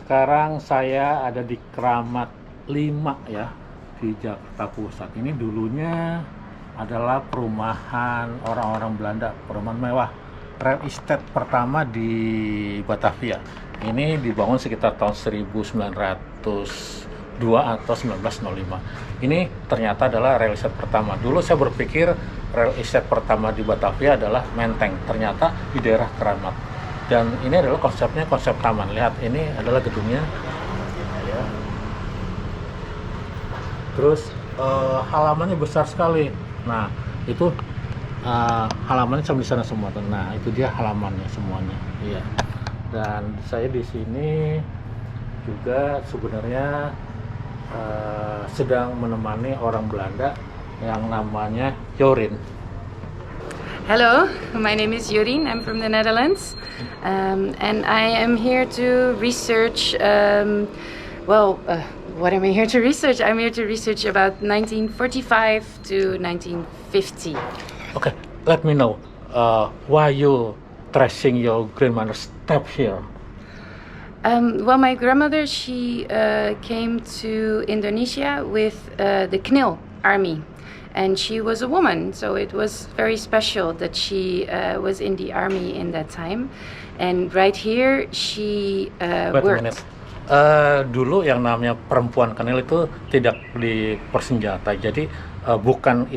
Sekarang saya ada di Keramat 5 ya, di Jakarta Pusat. Ini dulunya adalah perumahan orang-orang Belanda, perumahan mewah, real estate pertama di Batavia. Ini dibangun sekitar tahun 1902 atau 1905. Ini ternyata adalah real estate pertama. Dulu saya berpikir real estate pertama di Batavia adalah Menteng, ternyata di daerah Keramat. Dan ini adalah konsepnya konsep taman. Lihat, ini adalah gedungnya ya. Terus halamannya besar sekali. Nah, itu halamannya sampai di sana semua. Nah, itu dia halamannya semuanya. Iya. Dan saya di sini juga sebenarnya sedang menemani orang Belanda yang namanya Jorien. Hello, my name is Jorien. I'm from the Netherlands, and I am here to research. What am I here to research? I'm here to research about 1945 to 1950. Okay, let me know why you tracing your grandmother's step here. My grandmother, she came to Indonesia with the Knil army. And she was a woman, so it was very special that she was in the army in that time. And right here, she worked. Dulu yang namanya perempuan Knil itu tidak dipersenjatai, jadi bukan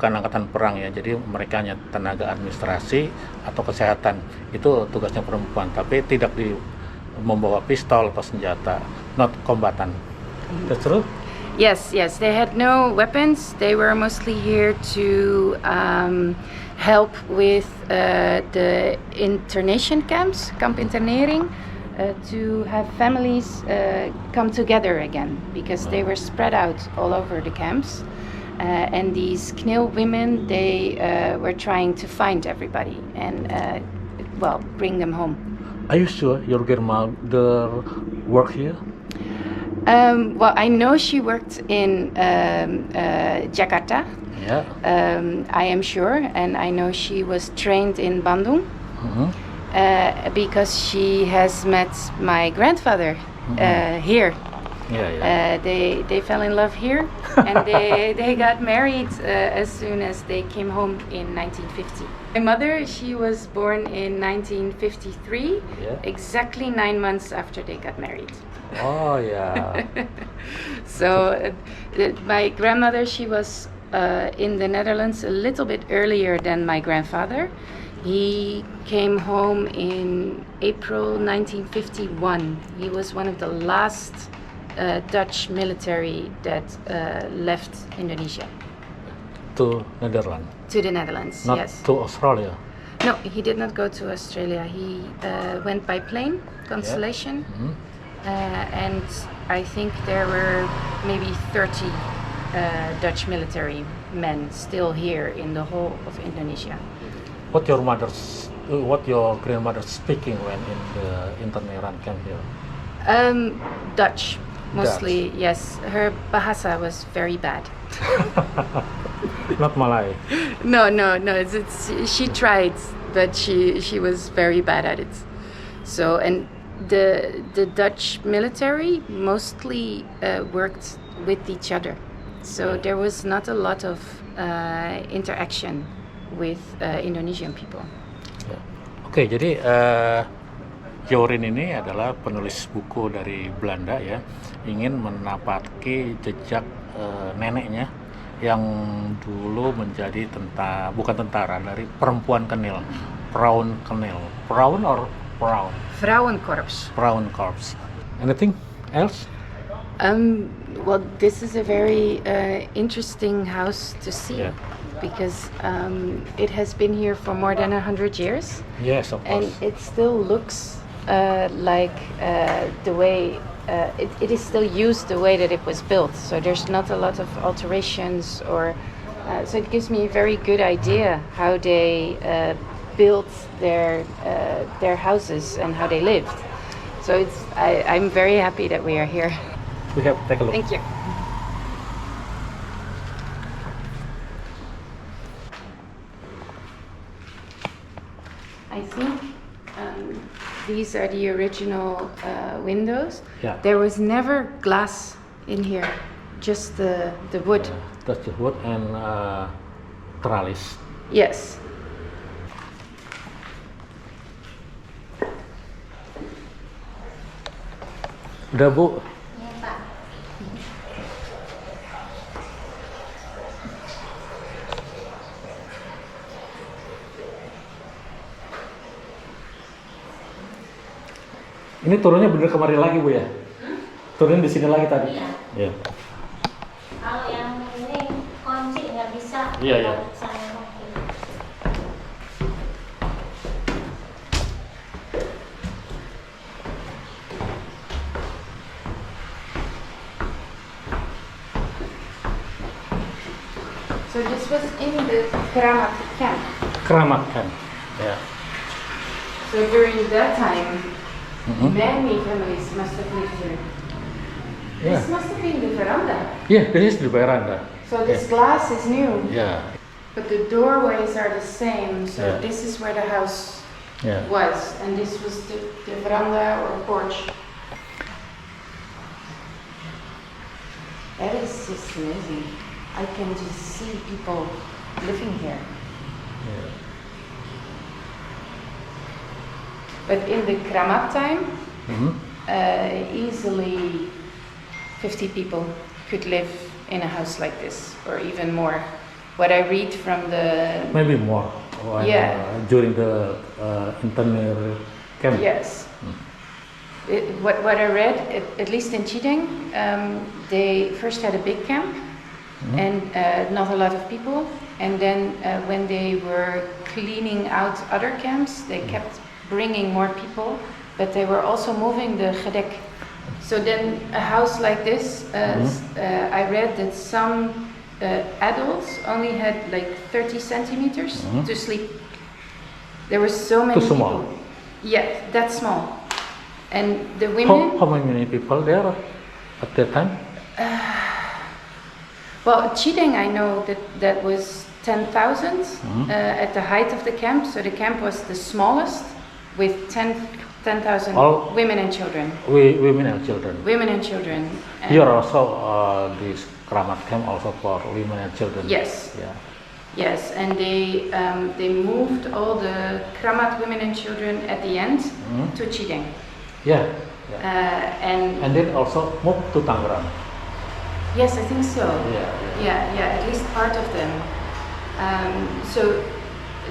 angkatan perang ya. Jadi mereka hanya tenaga administrasi atau kesehatan, itu tugasnya perempuan, tapi tidak membawa pistol atau senjata, not kombatan. That's true? Yes, they had no weapons. They were mostly here to help with the internation camps, kamp internering, to have families come together again, because they were spread out all over the camps. And these Knil women, they were trying to find everybody and, bring them home. Are you sure your grandmother worked here? I know she worked in Jakarta. Yeah. I am sure, and I know she was trained in Bandung, because she has met my grandfather here. Yeah. They fell in love here, and they got married as soon as they came home in 1950. My mother, she was born in 1953, exactly 9 months after they got married. Oh yeah. So my grandmother, she was in the Netherlands a little bit earlier than my grandfather. He came home in April 1951. He was one of the last Dutch military that left Indonesia. To Netherlands? To the Netherlands, not yes. To Australia? No, he did not go to Australia. He went by plane, Constellation. Yeah. And I think there were maybe 30 Dutch military men still here in the whole of Indonesia. What your grandmother speaking when in the internment camp here? Dutch, mostly. Dutch. Yes, her bahasa was very bad. Not Malay. No. She tried, but she was very bad at it. So and. The Dutch military mostly worked with each other, so there was not a lot of interaction with Indonesian people. Oke, jadi Jorien ini adalah penulis buku dari Belanda ya, ingin menapaki jejak neneknya yang dulu menjadi bukan tentara, dari perempuan Knil, Vrouwen Knil, Vrouwen or Vrouwen? Vrouwenkorps. Vrouwenkorps. Anything else? This is a very interesting house to see, because it has been here for more than 100 years. Yes, of course. And it still looks like the way it is still used the way that it was built. So there's not a lot of alterations, or so it gives me a very good idea how they built their houses and how they lived. So I'm very happy that we are here. We have to take a look. Thank you. I think these are the original windows. Yeah. There was never glass in here, just the wood. That's the wood and trellis. Yes. Udah Bu. Iya, Pak. Ini turunnya bener kemari lagi Bu ya? Turun di sini lagi tadi? Iya. Iya. Kalau yang ini kunci nggak bisa. Iya, iya. Saya mungkin. So this was in the Keramat camp. Keramat kan? Ya. So during that time, many families must have lived here. Yeah. This must have been the veranda. Yeah, this is the veranda. So this glass is new, Yeah. but the doorways are the same. So Yeah. this is where the house Yeah. was, and this was the veranda or porch. That is just amazing. I can just see people living here. Yeah. But in the Kramat time, Mhm. easily 50 people could live in a house like this, or even more. What I read from the Maybe more. When, Yeah. During the internal camp. yes, what I read, at least in Chideng, they first had a big camp and not a lot of people, and then when they were cleaning out other camps, they kept bringing more people, but they were also moving the gedek. So then a house like this, I read that some adults only had like 30 centimeters to sleep. There were so many Too small. people. Yeah, that small. And the How women, many people there at that time? well, Chideng, I know that was 10,000 at the height of the camp. So the camp was the smallest with 10,000 All- women and children. Women and children. Women and children. And Here also this Keramat camp also for women and children. Yes. Yeah. Yes, and they moved all the Kramat women and children at the end to Chideng. Yeah. Yeah. And And then also move to Tangerang. yes, I think so. Yeah. Yeah, at least part of them. So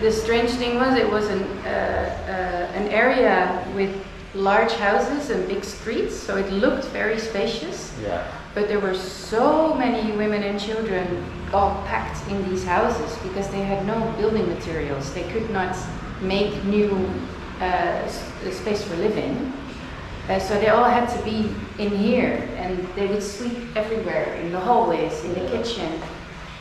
the strange thing was it was an area with large houses and big streets, so it looked very spacious. Yeah. But there were so many women and children all packed in these houses because they had no building materials. They could not make new space for living. So they all had to be in here, and they would sleep everywhere, in the hallways, in the kitchen,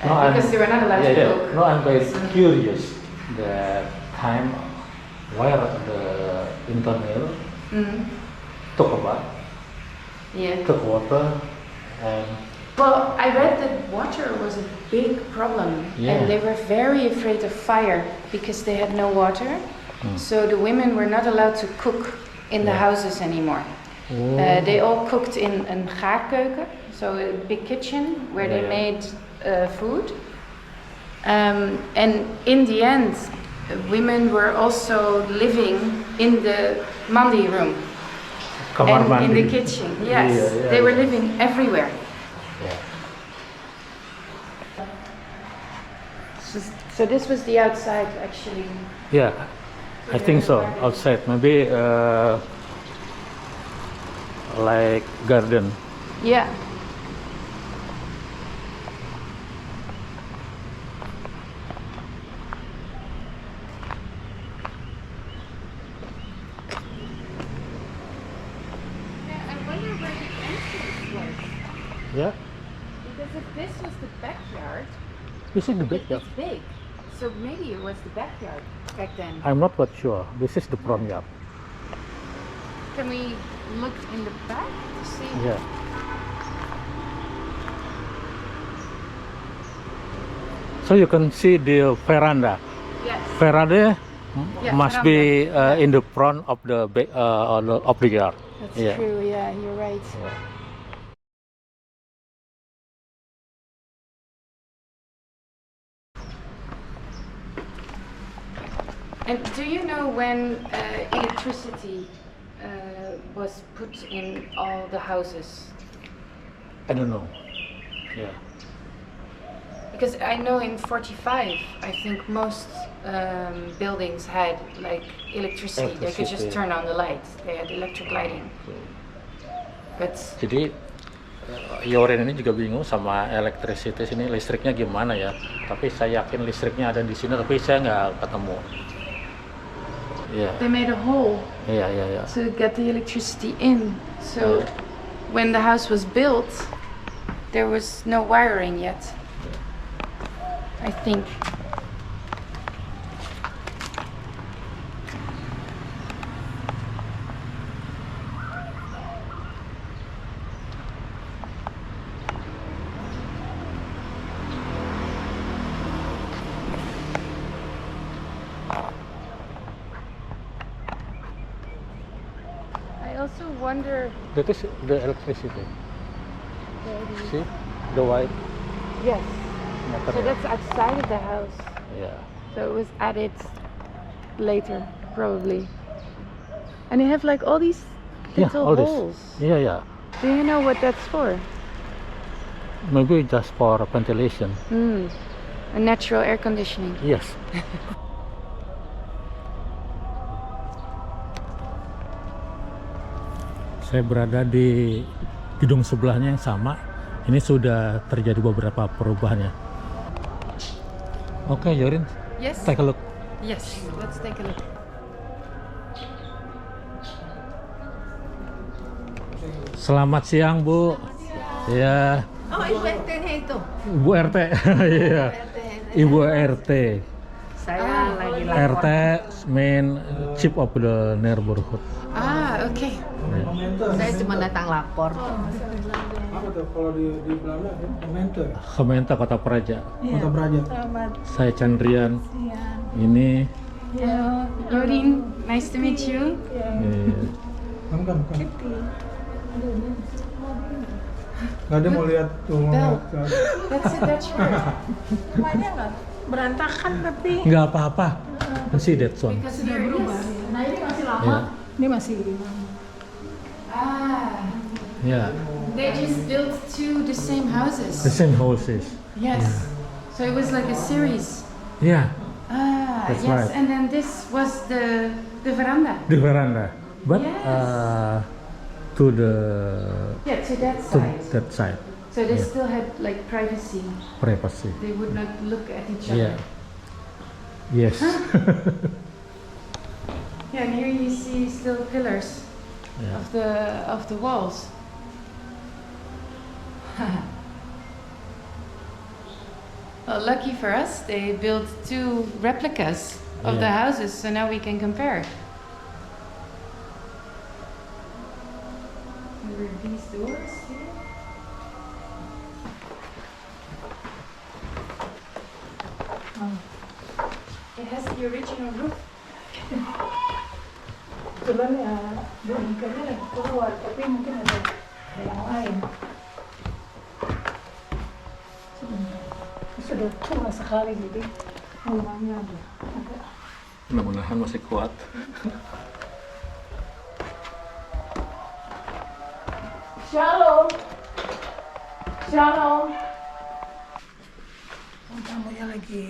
because they were not allowed to cook. No, I'm very curious the time where the internal took a bath, Yeah. took water, and Well, I read that water was a big problem, Yeah. and they were very afraid of fire because they had no water. So the women were not allowed to cook in the Yeah. houses anymore. They all cooked in een gaarkeuken, so a big kitchen where they Yeah. made food. And in the end, women were also living in the mandi room kamar and mandi. in the kitchen. Yes, Yeah, they were yeah. living everywhere. Yeah. So this was the outside, actually. Yeah, I think so. Outside, maybe like garden. Yeah. I wonder where the entrance was. Yeah, Because if this was the backyard, this is the backyard. it's big. So maybe it was the backyard back then. I'm not quite sure. This is the front yard. Can we look in the back to see? Yeah. So you can see the veranda. Yes. Veranda Yeah, must veranda. be in the front of the of the yard. That's Yeah. true. Yeah, you're right. And do you know when electricity was put in all the houses? I don't know. Yeah. Because I know in 45, I think most buildings had like electricity. They could just Electricity. turn on the lights. They had electric lighting. But Jadi Jorien ini juga bingung sama electricity sini, listriknya gimana ya. Tapi saya yakin listriknya ada di sini, tapi saya nggak ketemu. Iya. they made a hole Iya. to get the electricity in. So when the house was built, there was no wiring yet. I think. I also wonder. That is the electricity. See the white Yes. meter. So that's outside of the house. Yeah. So it was added later, probably. And they have like all these little all this. holes. Yeah. Do you know what that's for? Maybe just for ventilation. A natural air conditioning. Yes. Saya berada di gedung sebelahnya yang sama. Ini sudah terjadi beberapa perubahan ya. Oke, Jorien, Yes. take a look. Yes. Let's take a look. Selamat siang, Bu. Ya, Oh, ibu RT-nya itu. Ibu RT. Iya. Ibu RT. Saya lagi RT main chief of the neighborhood. Okay. Saya cuma datang lapor. Apa tuh kalau di Belanda ya? Gemeente. Gemeente Kota Praja. Kota Praja. Saya Chandrian. Ini Hello, Jorien. Nice to meet you. Bukan. Nggak ada mau lihat tuh mau Bel. lihat. That's a Dutch word. Rumahnya nggak berantakan tapi nggak apa-apa. See that one. Because sudah berubah. nah ini masih lama. Ya. Ini masih Ya. They just built the same houses. The same houses. Yes. So it was like a series. Yeah. Yes. That's right. And then this was the veranda. The veranda. But Yes. to the Yeah, to that to side. that side, So they yeah. still had like privacy. privacy. They would not look at each other. Yeah. Yes. Yeah, and here you see still pillars Yeah. of the walls. Well, lucky for us, they built 2 replicas of the Yeah. houses, so now we can compare. There were these doors here. It has the original roof. kebetulan ya bonekanya lagi keluar tapi mungkin ada yang lain. Sudah tua sekali jadi rumahnya agak Mudah-mudahan masih kuat. Shalom. Shalom. Tamunya lagi.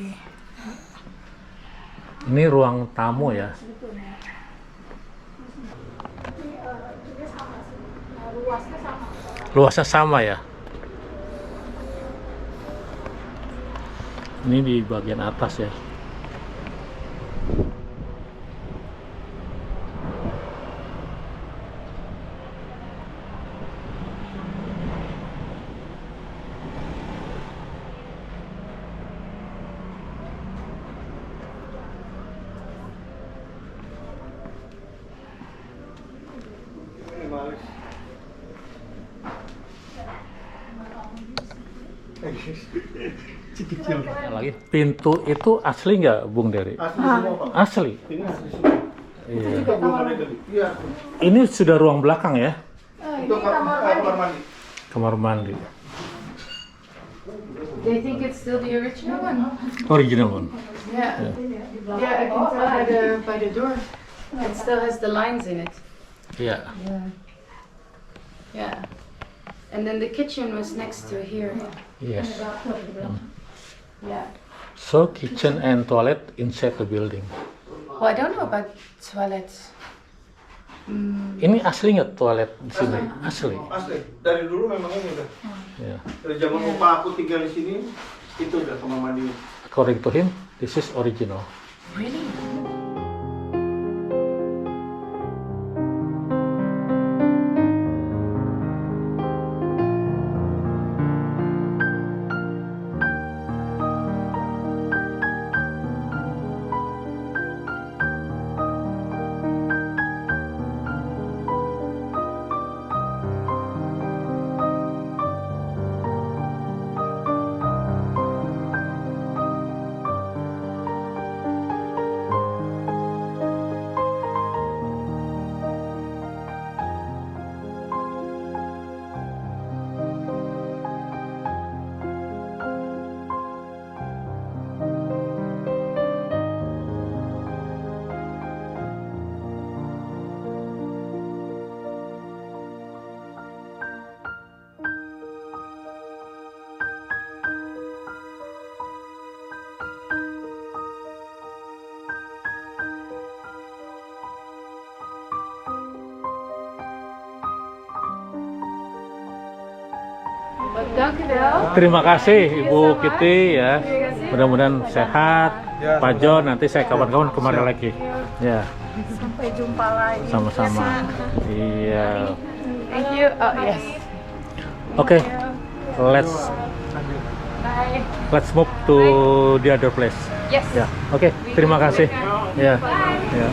Ini ruang tamu ya. Luasnya sama ya. Ini di bagian atas ya. Kecil. Lagi pintu itu asli nggak, Bung Dery? Asli semua, Pak. Asli. Ini asli semua. Iya. Itu belum ada tadi. Iya. Ini sudah ruang belakang ya, Itu kamar mandi. kamar mandi. They think it's still the original one. Original one. Yeah. Yeah, I can tell by the door. It still has the lines in it. Iya. Yeah. And then the kitchen was next to here. Yes. Yeah. So kitchen and toilet inside the building. Well, I don't know about toilets. Ini asli nggak toilet di sini? Asli. Asli. Dari dulu memang ini udah. Ya. Dari zaman opa aku tinggal di sini, itu udah kamar mandi. According to him, this is original. Really? Dank u wel. Terima kasih Ibu Kitty ya. Mudah-mudahan sehat. Ya, Pak John, nanti saya kawan-kawan kemari lagi. Ya, Sampai jumpa lagi. sama-sama. Iya. Thank you. Oh, yes. Oke, let's Bye. let's move to the other place. Yes. Ya, oke. Terima kasih. Ya, ya.